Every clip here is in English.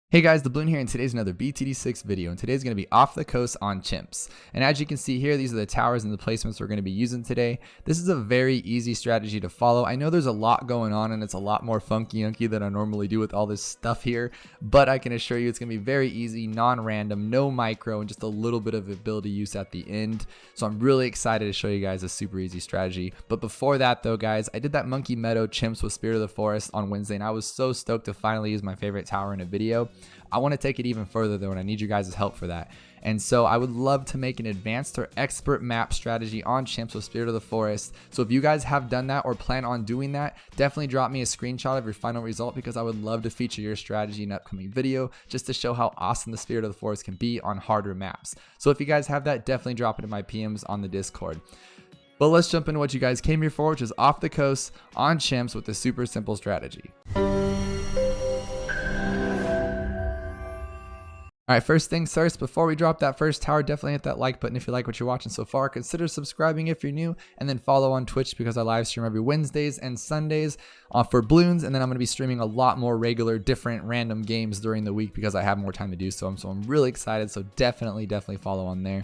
Hey guys, Dablooon here, and today's another BTD6 video, and today's going to be off the coast on chimps. And as you can see here, these are the towers and the placements we're going to be using today. This is a very easy strategy to follow. I know there's a lot going on, and it's a lot more funky than I normally do with all this stuff here, but I can assure you it's going to be very easy, non-random, no micro, and just a little bit of ability use at the end. So I'm really excited to show you guys a super easy strategy. But before that though, guys, I did that Monkey Meadow chimps with Spirit of the Forest on Wednesday, and I was so stoked to finally use my favorite tower in a video. I want to take it even further though, and I need you guys' help for that. And so I would love to make an advanced or expert map strategy on chimps with Spirit of the Forest. So if you guys have done that or plan on doing that, definitely drop me a screenshot of your final result, because I would love to feature your strategy in an upcoming video just to show how awesome the Spirit of the Forest can be on harder maps. So if you guys have that, definitely drop it in my PMs on the Discord. But let's jump into what you guys came here for, which is off the coast on chimps with a super simple strategy. Alright, first things first, before we drop that first tower, definitely hit that like button if you like what you're watching so far. Consider subscribing if you're new, and then follow on Twitch because I live stream every Wednesdays and Sundays for Bloons, and then I'm going to be streaming a lot more regular, different, random games during the week because I have more time to do so. So I'm really excited, so definitely follow on there.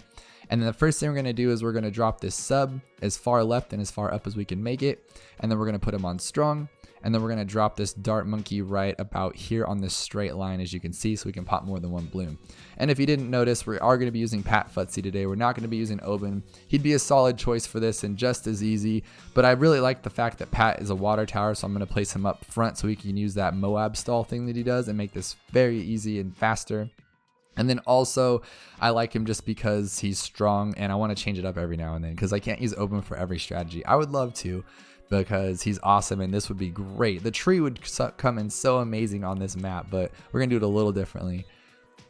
And then the first thing we're going to do is we're going to drop this sub as far left and as far up as we can make it, and then we're going to put him on strong. And then we're going to drop this dart monkey right about here on this straight line, as you can see, so we can pop more than one bloom. And if you didn't notice, we are going to be using Pat Futzy today. We're not going to be using Oben. He'd be a solid choice for this and just as easy, but I really like the fact that Pat is a water tower, so I'm going to place him up front so he can use that Moab stall thing that he does and make this very easy and faster. And then also, I like him just because he's strong, and I want to change it up every now and then because I can't use Oben for every strategy. I would love to, because he's awesome and this would be great. The tree would come in so amazing on this map, but we're going to do it a little differently.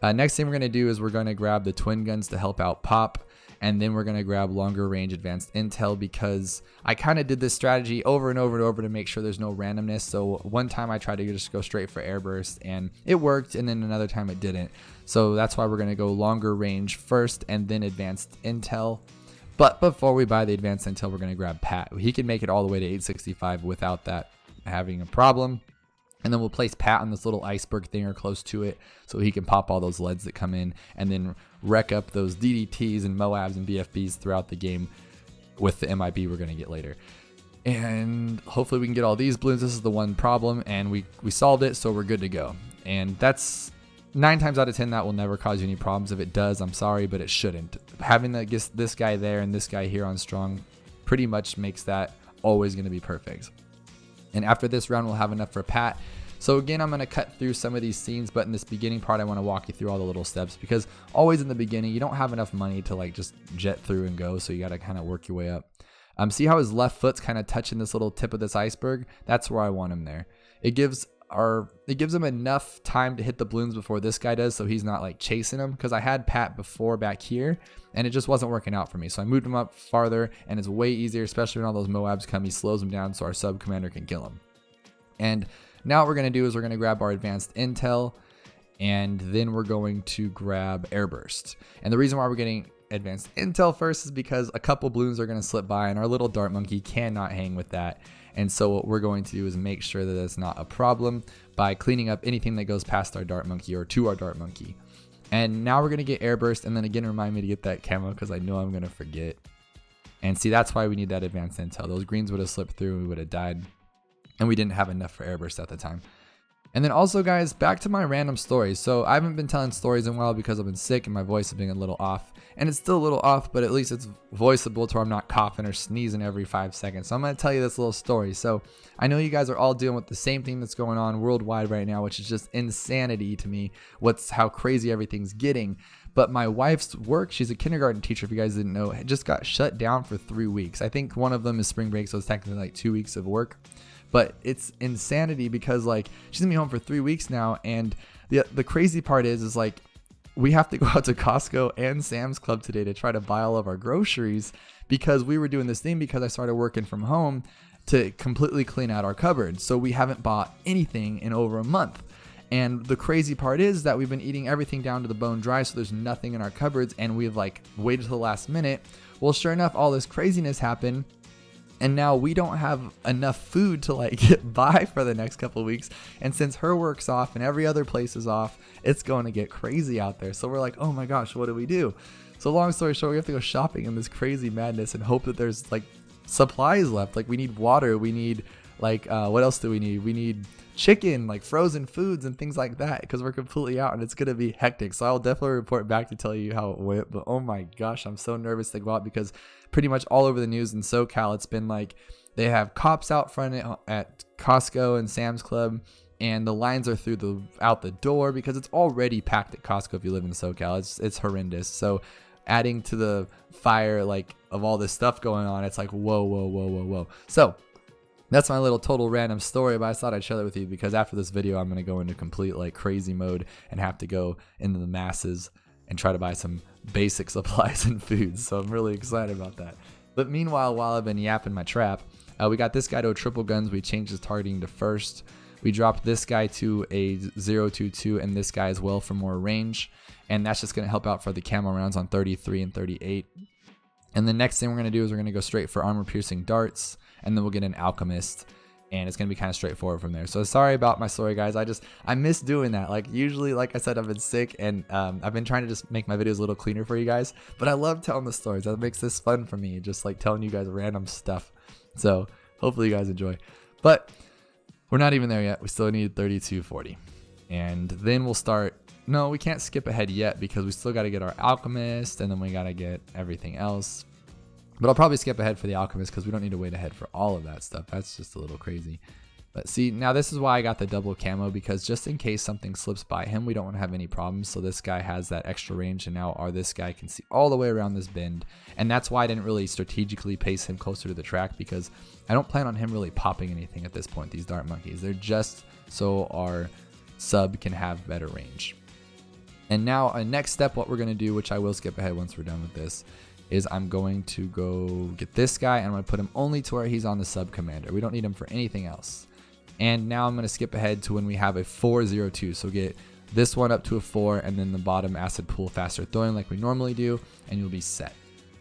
Next thing we're going to do is we're going to grab the twin guns to help out Pop, and then we're going to grab longer range advanced intel because I kind of did this strategy over and over to make sure there's no randomness. So one time I tried to just go straight for airburst and it worked, and then another time it didn't. So that's why we're going to go longer range first and then advanced intel. But before we buy the advanced intel, we're going to grab Pat. He can make it all the way to 865 without that having a problem. And then we'll place Pat on this little iceberg thing or close to it so he can pop all those leads that come in and then wreck up those DDTs and Moabs and BFBs throughout the game with the MIB we're going to get later. And hopefully we can get all these balloons. This is the one problem, and we solved it, so we're good to go. And that's 9 times out of 10 that will never cause you any problems. If it does, I'm sorry, but it shouldn't. Having this guy there and this guy here on strong pretty much makes that always going to be perfect. And after this round, we'll have enough for Pat. So again, I'm going to cut through some of these scenes, but in this beginning part, I want to walk you through all the little steps, because always in the beginning, you don't have enough money to like just jet through and go. So you got to kind of work your way up. See how his left foot's kind of touching this little tip of this iceberg? That's where I want him there. It gives him enough time to hit the balloons before this guy does, so he's not like chasing him, because I had Pat before back here and it just wasn't working out for me. So I moved him up farther, and it's way easier, especially when all those Moabs come. He slows him down so our sub commander can kill him. And now what we're going to do is we're going to grab our advanced intel, and then we're going to grab airburst. And the reason why we're getting advanced intel first is because a couple balloons are going to slip by, and our little dart monkey cannot hang with that. And so what we're going to do is make sure that it's not a problem by cleaning up anything that goes past our dart monkey or to our dart monkey. And now we're going to get airburst, and then again remind me to get that camo because I know I'm going to forget. And see, that's why we need that advanced intel. Those greens would have slipped through and we would have died, and we didn't have enough for airburst at the time. And then also, guys, back to my random stories. So I haven't been telling stories in a while because I've been sick and my voice has been a little off. And it's still a little off, but at least it's voiceable to where I'm not coughing or sneezing every 5 seconds. So I'm going to tell you this little story. So I know you guys are all dealing with the same thing that's going on worldwide right now, which is just insanity to me. How crazy everything's getting. But my wife's work, she's a kindergarten teacher, if you guys didn't know, it just got shut down for 3 weeks. I think one of them is spring break, so it's technically like 2 weeks of work. But it's insanity because like she's gonna be home for 3 weeks now, and the crazy part is like we have to go out to Costco and Sam's Club today to try to buy all of our groceries, because we were doing this thing because I started working from home to completely clean out our cupboards. So we haven't bought anything in over a month. And the crazy part is that we've been eating everything down to the bone dry, so there's nothing in our cupboards, and we've like waited till the last minute. Well, sure enough, all this craziness happened. And now we don't have enough food to like buy for the next couple of weeks. And since her work's off and every other place is off, it's going to get crazy out there. So we're like, oh my gosh, what do we do? So long story short, we have to go shopping in this crazy madness and hope that there's like supplies left. Like we need water, we need like what else do we need? We need chicken, like frozen foods and things like that, because we're completely out and it's gonna be hectic. So I'll definitely report back to tell you how it went. But oh my gosh, I'm so nervous to go out because pretty much all over the news in SoCal, it's been like they have cops out front at Costco and Sam's Club, and the lines are out the door because it's already packed at Costco. If you live in SoCal, it's horrendous. So adding to the fire like of all this stuff going on, it's like whoa. So that's my little total random story, but I thought I'd share it with you because after this video, I'm going to go into complete like crazy mode and have to go into the masses and try to buy some basic supplies and foods. So I'm really excited about that. But meanwhile, while I've been yapping my trap, we got this guy to a triple guns. We changed his targeting to first. We dropped this guy to a 0.22 and this guy as well for more range. And that's just going to help out for the camo rounds on 33 and 38. And the next thing we're going to do is we're going to go straight for armor piercing darts. And then we'll get an alchemist. And it's going to be kind of straightforward from there. So sorry about my story, guys. I miss doing that. Like usually, like I said, I've been sick and I've been trying to just make my videos a little cleaner for you guys. But I love telling the stories. That makes this fun for me. Just like telling you guys random stuff. So hopefully you guys enjoy. But we're not even there yet. We still need 3240. And then we'll start. No, we can't skip ahead yet because we still got to get our alchemist. And then we got to get everything else. But I'll probably skip ahead for the alchemist because we don't need to wait ahead for all of that stuff. That's just a little crazy. But see, now this is why I got the double camo, because just in case something slips by him, we don't want to have any problems. So this guy has that extra range, and now this guy can see all the way around this bend. And that's why I didn't really strategically pace him closer to the track, because I don't plan on him really popping anything at this point, these dart monkeys. They're just so our sub can have better range. And now next step, what we're going to do, which I will skip ahead once we're done with this, is I'm going to go get this guy and I'm going to put him only to where he's on the sub commander. We don't need him for anything else. And now I'm going to skip ahead to when we have a 402. So get this one up to a 4 and then the bottom acid pool faster throwing like we normally do, and you'll be set.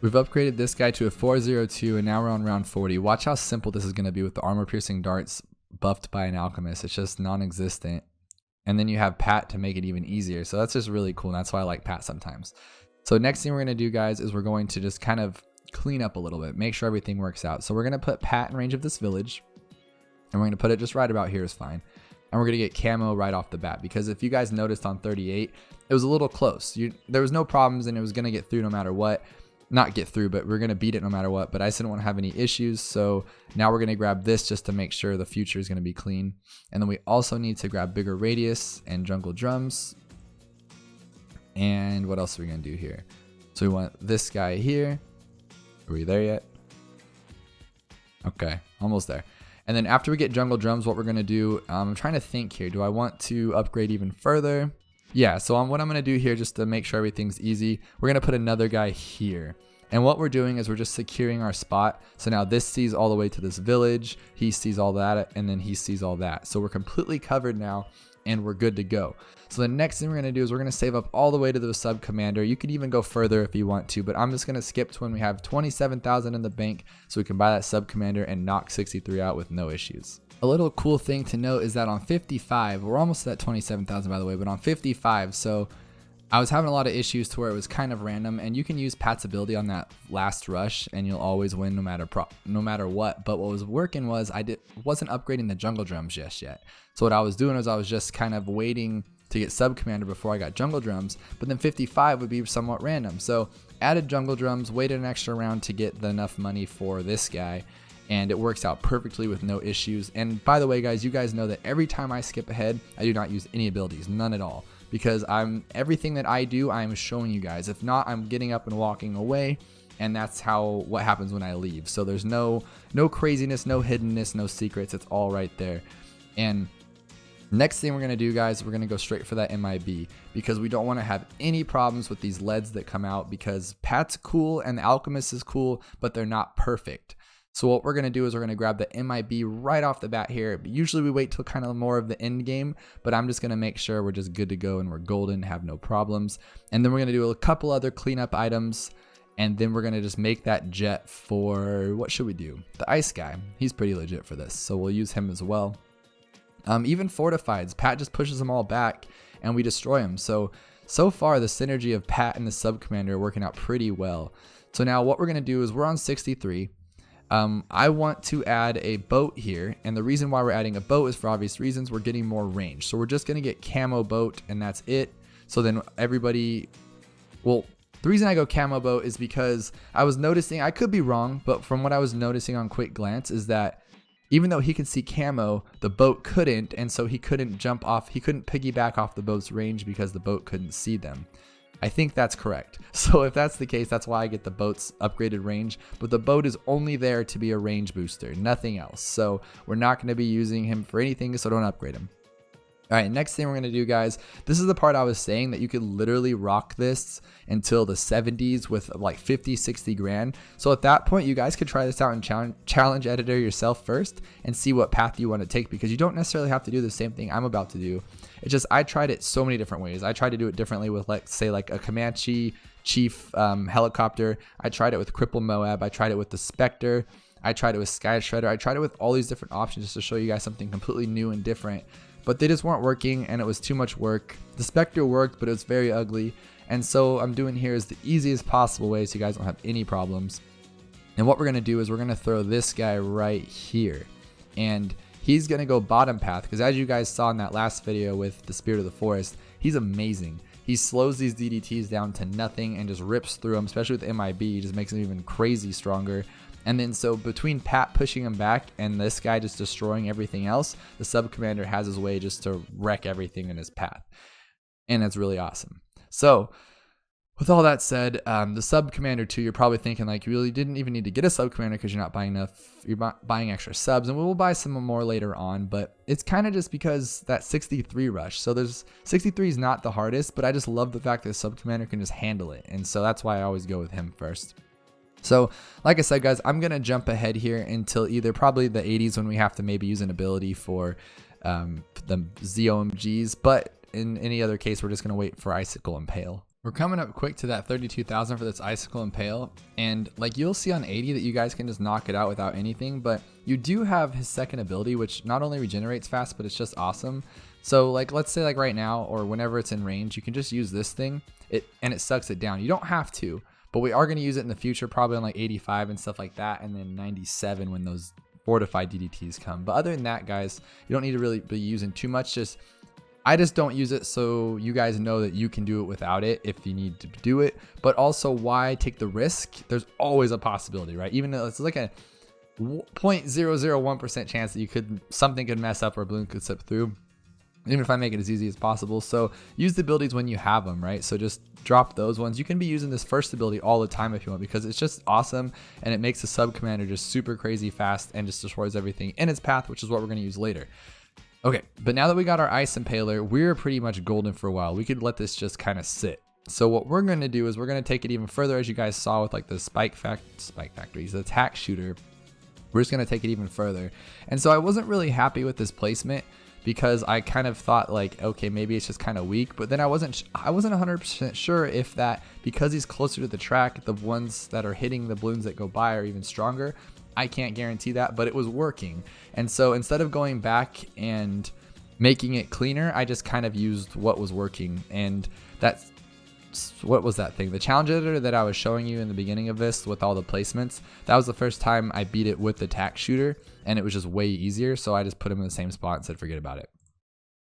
We've upgraded this guy to a 402 and now we're on round 40. Watch how simple this is going to be with the armor piercing darts buffed by an alchemist. It's just non-existent. And then you have Pat to make it even easier. So that's just really cool. And that's why I like Pat sometimes. So next thing we're going to do, guys, is we're going to just kind of clean up a little bit, make sure everything works out. So we're going to put Pat in range of this village, and we're going to put it just right about here is fine. And we're going to get camo right off the bat, because if you guys noticed on 38, it was a little close. There was no problems, and it was going to get through no matter what. Not get through, but we're going to beat it no matter what. But I didn't want to have any issues, so now we're going to grab this just to make sure the future is going to be clean. And then we also need to grab bigger radius and jungle drums. And what else are we going to do here? So we want this guy here. Are we there yet? Okay, almost there. And then after we get jungle drums, what we're going to do, I'm trying to think here. Do I want to upgrade even further? Yeah, so what I'm going to do here, just to make sure everything's easy, we're going to put another guy here. And what we're doing is we're just securing our spot. So now this sees all the way to this village. He sees all that, and then he sees all that. So we're completely covered now, and we're good to go. So the next thing we're going to do is we're going to save up all the way to the sub commander. You could even go further if you want to, but I'm just going to skip to when we have 27,000 in the bank so we can buy that sub commander and knock 63 out with no issues. A little cool thing to note is that on 55, we're almost at 27,000 by the way, but on 55, so I was having a lot of issues to where it was kind of random, and you can use Pat's ability on that last rush and you'll always win no matter what. But what was working was wasn't upgrading the jungle drums just yet. So what I was doing was I was just kind of waiting to get sub commander before I got jungle drums, but then 55 would be somewhat random. So added jungle drums, waited an extra round to get enough money for this guy, and it works out perfectly with no issues. And by the way, guys, you guys know that every time I skip ahead, I do not use any abilities, none at all, because everything that I do, I'm showing you guys. If not, I'm getting up and walking away, and that's what happens when I leave. So there's no craziness, no hiddenness, no secrets. It's all right there. And next thing we're going to do, guys, we're going to go straight for that MIB, because we don't want to have any problems with these leads that come out, because Pat's cool and the alchemist is cool, but they're not perfect. So what we're going to do is we're going to grab the MIB right off the bat here. Usually we wait till kind of more of the end game, but I'm just going to make sure we're just good to go and we're golden, have no problems. And then we're going to do a couple other cleanup items, And then we're going to just make that jet for, what should we do? The ice guy. He's pretty legit for this, so we'll use him as well. Even fortifieds, Pat just pushes them all back and we destroy them. So far the synergy of Pat and the sub commander are working out pretty well. So now what we're going to do is we're on 63. I want to add a boat here, and the reason why we're adding a boat is for obvious reasons. We're getting more range, so we're just going to get camo boat and that's it. So then everybody, well, the reason I go camo boat is because I was noticing, I could be wrong, but from what I was noticing on quick glance is that even though he could see camo, the boat couldn't, and so he couldn't jump off, he couldn't piggyback off the boat's range because the boat couldn't see them. I think that's correct. So if that's the case, that's why I get the boat's upgraded range, but the boat is only there to be a range booster, nothing else. So we're not going to be using him for anything, so don't upgrade him. All right, next thing we're going to do, guys, this is the part I was saying that you could literally rock this until the 70s with like 50, 60 grand. So at that point, you guys could try this out in challenge editor yourself first and see what path you want to take, because you don't necessarily have to do the same thing I'm about to do. It's just, I tried it so many different ways. I tried to do it differently with, like, say, like a Comanche Chief helicopter. I tried it with Cripple Moab. I tried it with the Spectre. I tried it with Sky Shredder. I tried it with all these different options just to show you guys something completely new and different. But they just weren't working and it was too much work. The Spectre worked, but it was very ugly. And so I'm doing here is the easiest possible way so you guys don't have any problems. And what we're going to do is we're going to throw this guy right here. And he's going to go bottom path, because as you guys saw in that last video with the Spirit of the Forest, he's amazing. He slows these DDTs down to nothing and just rips through them, especially with MIB. He just makes them even crazy stronger. And then so between Pat pushing him back and this guy just destroying everything else, the sub commander has his way just to wreck everything in his path. And that's really awesome. So with all that said, the sub commander too, you're probably thinking like, you really didn't even need to get a sub commander because you're not buying enough, you're buying extra subs, and we will buy some more later on, but it's kind of just because that 63 rush. So there's 63 is not the hardest, but I just love the fact that the sub commander can just handle it. And so that's why I always go with him first. So like I said, guys, I'm going to jump ahead here until either probably the 80s when we have to maybe use an ability for the ZOMGs, but in any other case, we're just going to wait for Icicle Impale. We're coming up quick to that 32,000 for this Icicle Impale, and like you'll see on 80 that you guys can just knock it out without anything, but you do have his second ability, which not only regenerates fast, but it's just awesome. So like, let's say like right now, or whenever it's in range, you can just use this thing, and it sucks it down. You don't have to, but we are going to use it in the future, probably on like 85 and stuff like that, and then 97 when those fortified DDTs come. But other than that, guys, you don't need to really be using too much. I just don't use it so you guys know that you can do it without it if you need to do it. But also, why take the risk? There's always a possibility, right? Even though it's like a 0.001% chance that something could mess up or a balloon could slip through, even if I make it as easy as possible. So use the abilities when you have them, right? So just drop those ones. You can be using this first ability all the time if you want, because it's just awesome and it makes the sub commander just super crazy fast and just destroys everything in its path, which is what we're going to use later. Okay, but now that we got our Ice Impaler, we're pretty much golden for a while. We could let this just kind of sit. So what we're going to do is we're going to take it even further, as you guys saw with like the Spike Factories, the attack shooter. We're just going to take it even further. And so I wasn't really happy with this placement, because I kind of thought like, okay, maybe it's just kind of weak, but then I wasn't 100% sure if that, because he's closer to the track, the ones that are hitting the balloons that go by are even stronger. I can't guarantee that, but it was working. And so instead of going back and making it cleaner, I just kind of used what was working. And that's, what was that thing? The challenge editor that I was showing you in the beginning of this with all the placements, that was the first time I beat it with the tack shooter, and it was just way easier. So I just put him in the same spot and said, forget about it.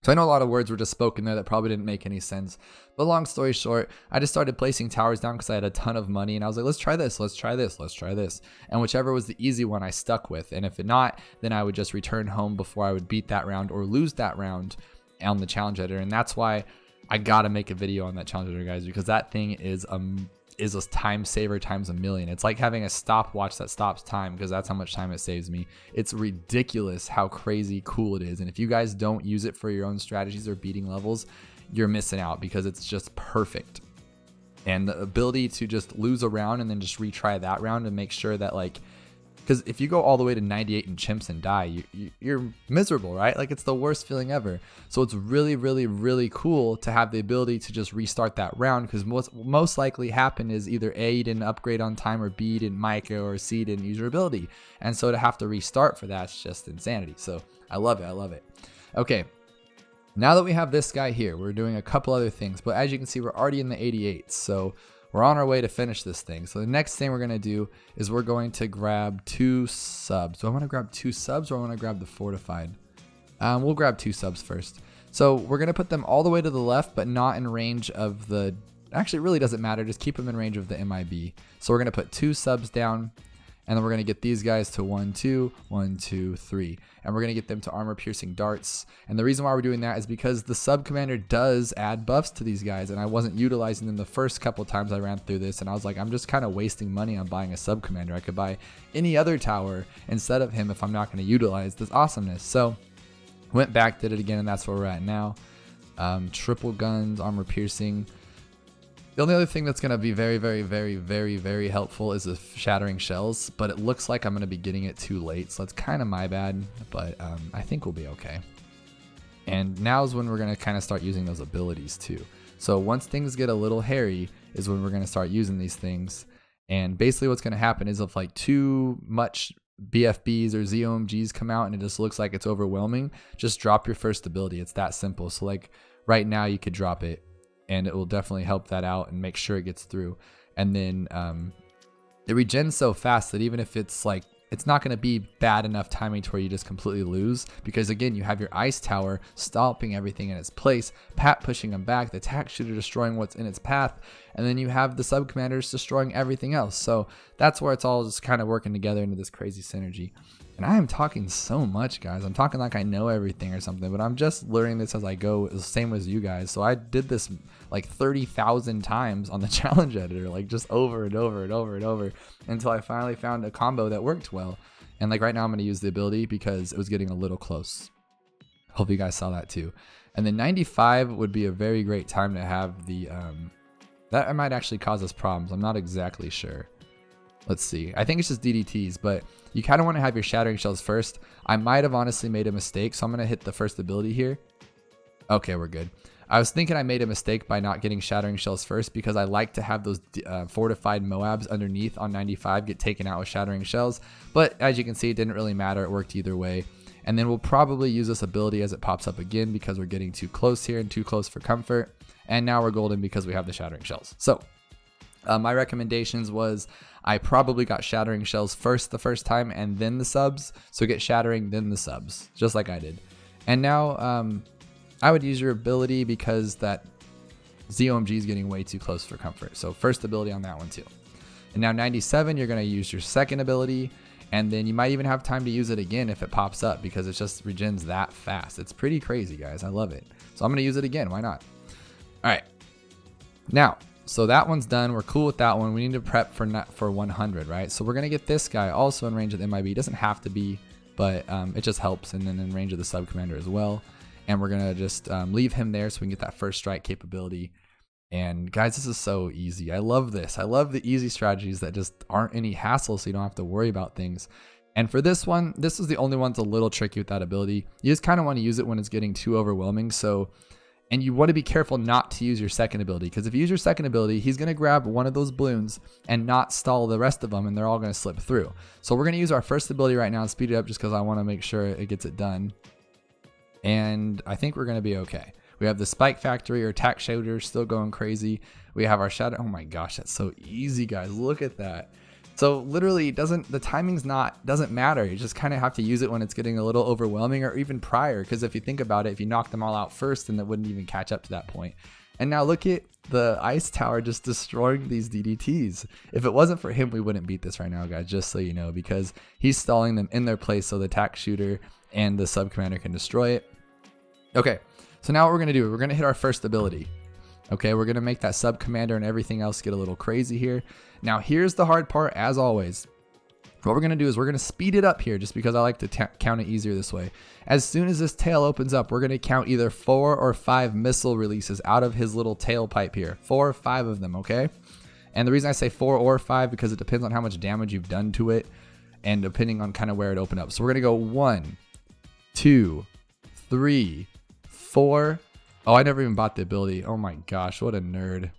So I know a lot of words were just spoken there that probably didn't make any sense, but long story short, I just started placing towers down because I had a ton of money, and I was like, let's try this, let's try this, let's try this. And whichever was the easy one I stuck with. And if not, then I would just return home before I would beat that round or lose that round on the challenge editor. And that's why I gotta make a video on that challenge editor, guys, because that thing is a time saver times a million. It's like having a stopwatch that stops time, because that's how much time it saves me. It's ridiculous how crazy cool it is. And if you guys don't use it for your own strategies or beating levels, you're missing out, because it's just perfect. And the ability to just lose a round and then just retry that round and make sure that, like, Because if you go all the way to 98 in chimps and die, you're miserable, right? Like it's the worst feeling ever. So it's really, really, really cool to have the ability to just restart that round, because what's most likely happen is either A, you didn't upgrade on time, or B, didn't micro, or C, didn't use your ability. And so to have to restart for that's just insanity. So I love it. I love it. Okay. Now that we have this guy here, we're doing a couple other things, but as you can see, we're already in the 88. So we're on our way to finish this thing. So the next thing we're going to do is we're going to grab 2 subs. Do I want to grab 2 subs or I want to grab the fortified? We'll grab 2 subs first. So we're going to put them all the way to the left, but not in range of the... Actually, it really doesn't matter. Just keep them in range of the MIB. So we're going to put 2 subs down, and then we're going to get these guys to 1, 2, 1, 2, 3. And we're going to get them to armor piercing darts. And the reason why we're doing that is because the sub commander does add buffs to these guys, and I wasn't utilizing them the first couple times I ran through this, and I was like, I'm just kind of wasting money on buying a sub commander. I could buy any other tower instead of him if I'm not going to utilize this awesomeness. So went back, did it again, and that's where we're at now. Triple guns, armor piercing. The only other thing that's going to be very, very, very, very, very helpful is the shattering shells, but it looks like I'm going to be getting it too late, so it's kind of my bad, but I think we'll be okay. And now is when we're going to kind of start using those abilities too. So once things get a little hairy is when we're going to start using these things, and basically what's going to happen is if like too much BFBs or ZOMGs come out and it just looks like it's overwhelming, just drop your first ability. It's that simple. So like right now you could drop it, and it will definitely help that out and make sure it gets through. And then it regens so fast that even if it's like, it's not going to be bad enough timing to where you just completely lose, because again, you have your ice tower stopping everything in its place, Pat pushing them back, the attack shooter destroying what's in its path, and then you have the sub commanders destroying everything else. So that's where it's all just kind of working together into this crazy synergy. And I am talking so much, guys. I'm talking like I know everything or something, but I'm just learning this as I go, the same as you guys. So I did this like 30,000 times on the challenge editor, like just over and over and over and over until I finally found a combo that worked well. And like right now I'm going to use the ability because it was getting a little close. Hope you guys saw that too. And then 95 would be a very great time to have the, that might actually cause us problems. I'm not exactly sure. Let's see. I think it's just DDTs, but you kind of want to have your shattering shells first. I might have honestly made a mistake, so I'm going to hit the first ability here. Okay, we're good. I was thinking I made a mistake by not getting shattering shells first, because I like to have those fortified Moabs underneath on 95 get taken out with shattering shells. But as you can see, it didn't really matter. It worked either way. And then we'll probably use this ability as it pops up again, because we're getting too close here and too close for comfort. And now we're golden because we have the shattering shells. So my recommendations was I probably got shattering shells first the first time and then the subs. So get shattering, then the subs, just like I did. And now I would use your ability because that ZOMG is getting way too close for comfort. So first ability on that one too. And now 97, you're going to use your second ability. And then you might even have time to use it again if it pops up, because it just regens that fast. It's pretty crazy, guys. I love it. So I'm going to use it again. Why not? All right. Now, so that one's done. We're cool with that one. We need to prep for 100, right? So we're going to get this guy also in range of the MIB. It doesn't have to be, but it just helps. And then in range of the sub commander as well. And we're going to just leave him there so we can get that first strike capability. And guys, this is so easy. I love this. I love the easy strategies that just aren't any hassle, so you don't have to worry about things. And for this one, this is the only one that's a little tricky with that ability. You just kind of want to use it when it's getting too overwhelming. So, and you want to be careful not to use your second ability, because if you use your second ability, he's going to grab one of those balloons and not stall the rest of them, and they're all going to slip through. So we're going to use our first ability right now and speed it up just because I want to make sure it gets it done. And I think we're going to be okay. We have the Spike Factory or Attack Shooter still going crazy. We have our Shadow. Oh my gosh, that's so easy, guys. Look at that. So literally the timing's doesn't matter. You just kind of have to use it when it's getting a little overwhelming, or even prior. Because if you think about it, if you knock them all out first, then it wouldn't even catch up to that point. And now look at the Ice Tower just destroying these DDTs. If it wasn't for him, we wouldn't beat this right now, guys, just so you know, because he's stalling them in their place so the Attack Shooter and the Sub Commander can destroy it. Okay. So now what we're going to do, we're going to hit our first ability. Okay, we're going to make that sub commander and everything else get a little crazy here. Now here's the hard part, as always. What we're going to do is we're going to speed it up here just because I like to count it easier this way. As soon as this tail opens up, we're going to count either 4 or 5 missile releases out of his little tailpipe here. 4 or 5 of them, okay? And the reason I say 4 or 5 because it depends on how much damage you've done to it. and depending on kind of where it opened up. So we're gonna go 1, 2, 3, 4. Oh, I never even bought the ability. Oh my gosh, what a nerd.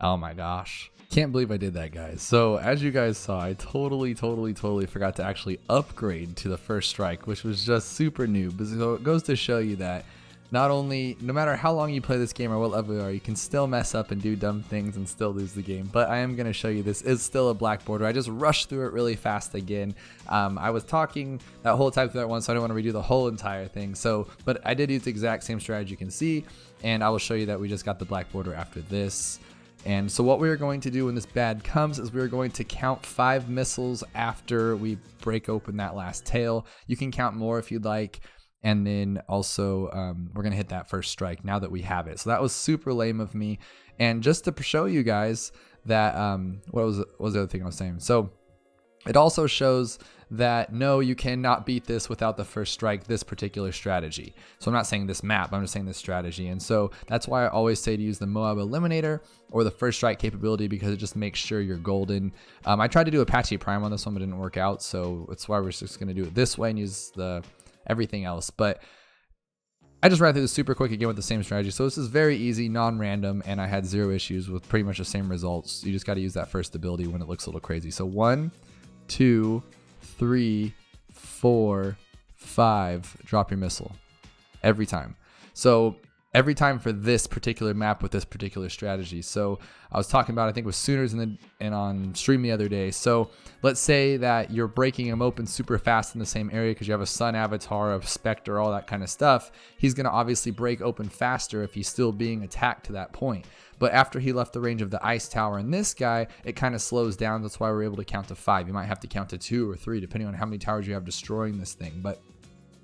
Oh my gosh. Can't believe I did that, guys. So as you guys saw, I totally forgot to actually upgrade to the first strike, which was just super noob. So it goes to show you that no matter how long you play this game or what level you are, you can still mess up and do dumb things and still lose the game. But I am going to show you this is still a black border. I just rushed through it really fast again. I was talking that whole time through that one, so I don't want to redo the whole entire thing. But I did use the exact same strategy you can see, and I will show you that we just got the black border after this. And so what we're going to do when this bad comes is we're going to count 5 missiles after we break open that last tail. You can count more if you'd like. And then also we're going to hit that first strike now that we have it. So that was super lame of me. And just to show you guys that, what was the other thing I was saying? So it also shows that no, you cannot beat this without the first strike, this particular strategy. So I'm not saying this map, I'm just saying this strategy. And so that's why I always say to use the Moab Eliminator or the first strike capability, because it just makes sure you're golden. I tried to do Apache Prime on this one, but it didn't work out. So that's why we're just going to do it this way and use the everything else. But I just ran through this super quick again with the same strategy. So this is very easy, non-random, and I had 0 issues with pretty much the same results. You just got to use that first ability when it looks a little crazy. So 1, 2, 3, 4, 5, drop your missile every time. So every time for this particular map with this particular strategy. So I was talking about, I think it was Sooners and on stream the other day. So let's say that you're breaking him open super fast in the same area because you have a Sun Avatar, a Spectre, all that kind of stuff. He's going to obviously break open faster if he's still being attacked to that point. But after he left the range of the Ice Tower and this guy, it kind of slows down. That's why we're able to count to 5. You might have to count to 2 or 3 depending on how many towers you have destroying this thing. But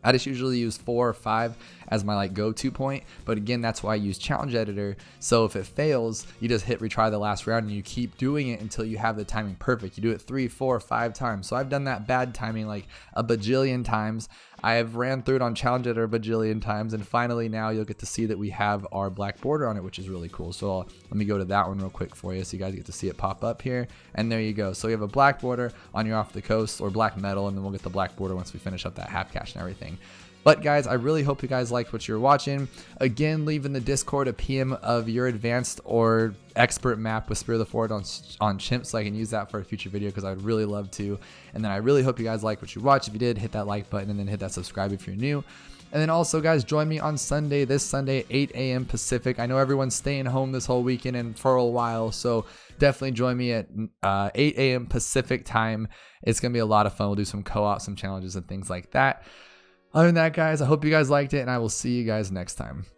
I just usually use 4 or 5 as my go-to point. But again, that's why I use Challenge Editor. So if it fails, you just hit retry the last round and you keep doing it until you have the timing perfect. You do it 3, 4, 5 times. So I've done that bad timing like a bajillion times. I have ran through it on Challenge Editor a bajillion times, and finally now you'll get to see that we have our black border on it, which is really cool. So let me go to that one real quick for you so you guys get to see it pop up here. And there you go. So you have a black border on your Off the Coast, or black metal, and then we'll get the black border once we finish up that half cache and everything. But guys, I really hope you guys liked what you're watching. Again, leave in the Discord a PM of your advanced or expert map with Spear of the Fort on CHIMPS, so I can use that for a future video because I'd really love to. And then I really hope you guys like what you watch. If you did, hit that like button and then hit that subscribe if you're new. And then also, guys, join me on Sunday, this Sunday, 8 a.m. Pacific. I know everyone's staying home this whole weekend and for a while, so definitely join me at 8 a.m. Pacific time. It's going to be a lot of fun. We'll do some co-op, some challenges, and things like that. Other than that, guys, I hope you guys liked it, and I will see you guys next time.